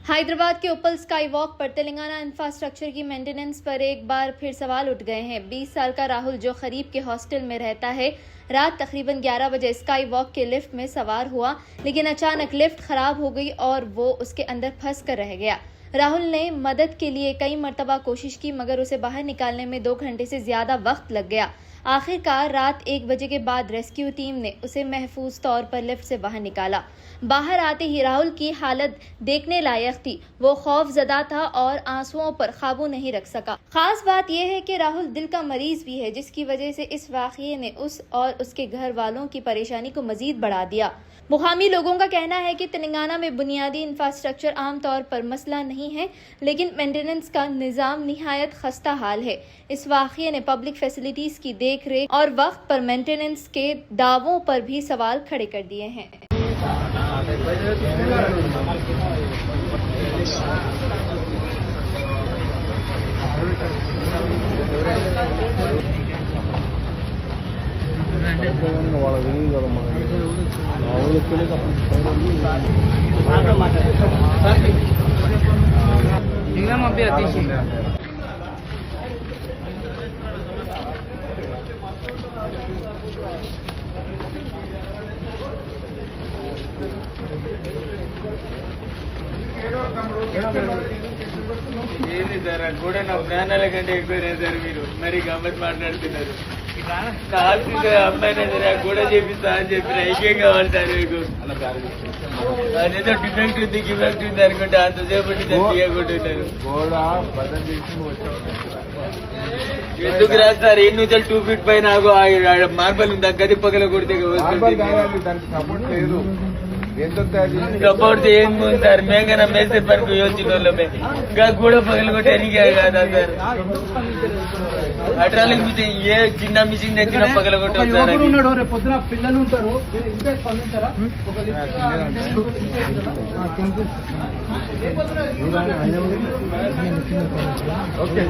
हैदराबाद के उपल sky walk पर तेलंगाना इंफ्रास्ट्रक्चर की मेंटेनेंस पर एक बार फिर सवाल उठ गए हैं। 20 साल का राहुल जो खरीब के हॉस्टल में रहता है, रात तकरीबन 11 बजे स्काई वॉक के लिफ्ट में सवार हुआ, लेकिन अचानक लिफ्ट खराब हो गई और वो उसके अंदर फंस कर रह गया। राहुल ने मदद के लिए कई मरतबा कोशिश की, मगर उसे बाहर निकालने में 2 घंटे से ज्यादा वक्त लग गया। आखिरकार रात 1 बजे के बाद रेस्क्यू टीम ने उसे महफूज तौर पर लिफ्ट से बाहर निकाला। बाहर आते ही राहुल की हालत देखने लायक थी। वो खौफजदा था और आंसुओं पर काबू नहीं रख सका। खास बात यह है कि राहुल दिल का मरीज भी है, जिसकी वजह से इस वाकये ने उस और उसके घर वालों की परेशानी को मजीद बढ़ा दिया। मुकामी लोगों का कहना है कि तेलंगाना में बुनियादी इंफ्रास्ट्रक्चर आमतौर पर मसला नहीं है, लेकिन मेंटेनेंस का निज़ाम निहायत खस्ता हाल है। इस वाकये ने पब्लिक फैसिलिटीज की देख रेख और वक्त पर मेंटेनेंस के दावों पर भी सवाल खड़े कर दिए हैं। ఏంది సార్ కూడా నా ప్రాణాల కంటే ఎక్కువనే సార్ మీరు మరి గమ్మత్ మాట్లాడుతున్నారు. కాల్సింది అమ్మాయినా సరే కూడా చేపిస్తా అని చెప్పిన ఐక్యం కావాలి సార్ మీకు. అదేదో డిఫెక్ట్ ఉంది గిఫెక్ట్ ఉంది అనుకుంటే అంతసేపు తీయకుంటున్నారు. ఎందుకు రాదు సార్? 8 నుంచి 2 ఫీట్ పైన మార్బల్ ఉంది, గది పగల కొడితే सपोर्ट ఏముంది సార్? మేఘన మేసే పరకు యోచనలో కూడా పగలు కొట్టేనికే కదా సార్. అట్రాలకు మిషన్ ఏ చిన్న మిషన్ తెచ్చిన పగల కొట్టవచ్చు సార్. పొద్దున పిల్లలు ఉంటారు, స్పందించారా? ఓకే